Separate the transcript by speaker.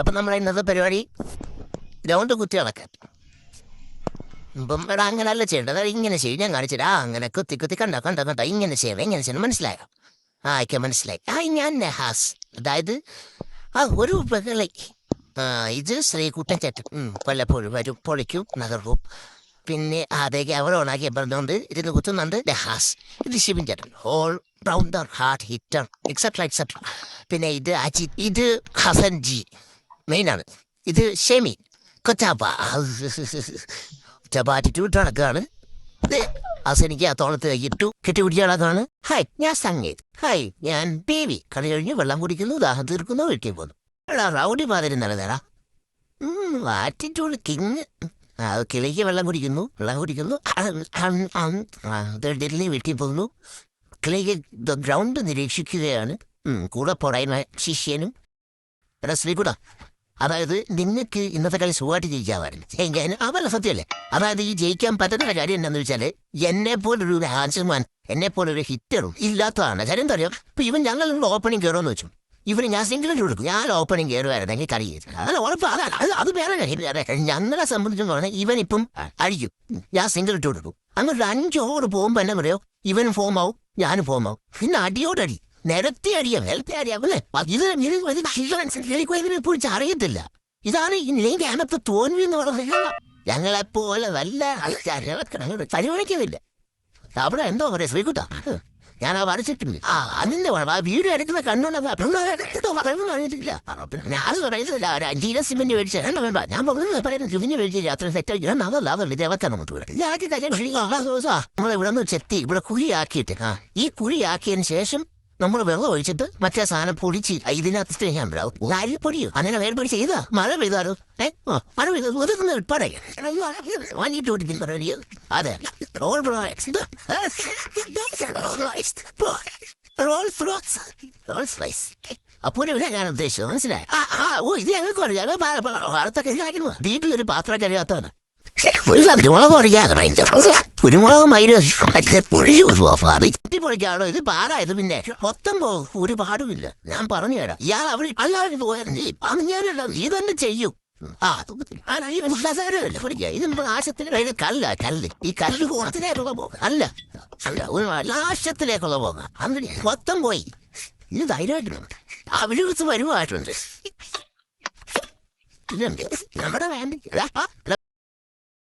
Speaker 1: അപ്പം നമ്മളെ ഇന്നത്തെ പരിപാടി ഗ്രൗണ്ട് കുത്തി നടക്കാൻ. ഇപ്പം എടാ അങ്ങനെയല്ല ചെയ്യേണ്ടത്, ഇങ്ങനെ ചെയ്യും. ഞാൻ കാണിച്ചിട്ട് അങ്ങനെ കുത്തി കുത്തി കണ്ട ഇങ്ങനെ ചെയ്യണം മനസ്സിലായോ? ഒക്കെ മനസ്സിലായി. ഞാൻ നെഹാസ്, അതായത് ഒരു ബഹളി. ഇത് ശ്രീകുട്ടൻ ചേട്ടൻ വല്ലപ്പോഴും വരും, പൊളിക്കും, നഗർവും. പിന്നെ അതേക്ക് അവർ ഓണാക്കി പറഞ്ഞുകൊണ്ട് ഇരുന്ന് കുത്തുന്നുണ്ട് നെഹാസ്. ഇത് ശിവൻ ചേട്ടൻ, all rounder, heart hitter, etcetera. പിന്നെ ഇത് അജിത്, ഇത് ഹസൻ ജി മെയിനാണ്. ഇത് ഷെമി ചപ്പാറ്റിട്ട് നടക്കുകയാണ്. ഹസനിക്ക് ആ തോളത്ത് ഇട്ടു കെട്ടി പിടിച്ചാളാണ്. ഹായ്, ഞാൻ സംഗീത്. ഹായ്, ഞാൻ ബേബി. കളി കഴിഞ്ഞ് വെള്ളം കുടിക്കുന്നു, ദാഹം തീർക്കുന്നു, വീട്ടിൽ പോകുന്നു. എടാ റൗഡി മാതിരി നല്ലതാടാ. Attitude king. കിളിക്ക് വെള്ളം കുടിക്കുന്നു വീട്ടിൽ പോകുന്നു. കിളിക്ക് ഗ്രൗണ്ട് നിരീക്ഷിക്കുകയാണ്. കൂടെ പറയുന്ന ശിഷ്യനും. എടാ ശ്രീകുട, അതായത് നിങ്ങൾക്ക് ഇന്നത്തെ കളി സുഖമായിട്ട് ജയിക്കാമായിരുന്നു. അവരുടെ സത്യമല്ലേ? അതായത് ഈ ജയിക്കാൻ പറ്റുന്ന കാര്യം എന്താണെന്ന് വെച്ചാൽ എന്നെപ്പോലൊരു ഹാൻസർമാൻ, എന്നെപ്പോലൊരു ഹിറ്ററും ഇല്ലാത്തതാണ്. കാര്യം എന്താ അറിയാം? ഇപ്പം ഇവൻ ഞങ്ങൾ ഓപ്പണിങ് കയറുമെന്ന് വെച്ചു. ഇവന് ഞാൻ സിംഗിളിട്ട് കൊടുക്കും. ഞാൻ ഓപ്പണിങ് കയറുമായിരുന്നെങ്കിൽ കളി അത് വേറെ കാര്യം. ഞങ്ങളെ സംബന്ധിച്ചെന്ന് പറഞ്ഞാൽ ഇവൻ ഇപ്പം അടിക്കും, ഞാൻ സിംഗിളിട്ട് കൊടുക്കും. അങ്ങോട്ട് 5 ഓവർ പോകുമ്പോൾ എന്നാ പറയോ, ഇവൻ ഫോം ആവും, ഞാനും ഫോം ആവും. പിന്നെ അടിയോടടി, നിരത്തി അടിയാം, വെളുത്തി അടിയാം അല്ലേ? ഇതിനെക്കുറിച്ച് അറിയത്തില്ല. ഇതാണ് ഈ നീങ്ങാനത്തെ തോൽവി എന്ന് പറയുന്നത്. ഞങ്ങളെപ്പോലെ വല്ല പരിഗണിക്കുന്നില്ല. അവിടെ എന്തോ പറയാ ശ്രീകുട്ട, ഞാൻ വരച്ചിട്ടുണ്ട്. അതിന്റെ വീഡിയോ എടുക്കുന്ന കണ്ണുണ്ടെന്ന് പറഞ്ഞിട്ടില്ല. ഞാൻ പറയുന്നില്ല, ഒരു 5 കിലോ സിമെന്റ് മേടിച്ച വേണ്ട. ഞാൻ പറയുന്നത് സിമെന്റ് മേടിച്ചില്ല, അത്ര സെറ്റാക്കി അതല്ല ദേവക്കാൻ നമുക്ക് നമ്മൾ ഇവിടെ നിന്ന് ചെത്തി ഇവിടെ കുഴിയാക്കിയിട്ട്, ഈ കുഴിയാക്കിയതിന് ശേഷം നമ്മൾ വെള്ളം ഒഴിച്ചിട്ട് മറ്റേ സാധനം പൊടിച്ച് ഇതിനകത്ത് ഞാൻ അരിപ്പൊടിയോ അങ്ങനെ വേർപൊടി ചെയ്താ മഴ പെയ്താലോ? മഴ പെയ്താൽ ഉൾപ്പെടെ അതെ. അപ്പോൾ ഇവിടെ ഞാൻ ഉദ്ദേശിച്ചത് മനസ്സിലായി. ഇത് ഞങ്ങൾക്ക് അറിയാം. വീട്ടിലൊരു പാത്രം കഴിയാത്തതാണ്. കുരുമുളക് പൊടിക്കാണോ ഇത് പാടായത്? പിന്നെ മൊത്തം ഒരു പാടുമില്ല. ഞാൻ പറഞ്ഞു തരാം. ഇയാൾ അവിടെ അല്ലാതെ പോയാൽ നീ തന്നെ ചെയ്യും. ഇത് ആശത്തിലെ കല്ല് ഈ കല്ല് കോണത്തിലേക്കുള്ള പോകാം, അല്ല ആശത്തിലേക്കുള്ള പോകാം. അങ്ങനെ മൊത്തം പോയി. ഇത് ധൈര്യമായിട്ടുണ്ട്, അവിടെ വരുമായിട്ടുണ്ട്. നമ്മുടെ വേണ്ട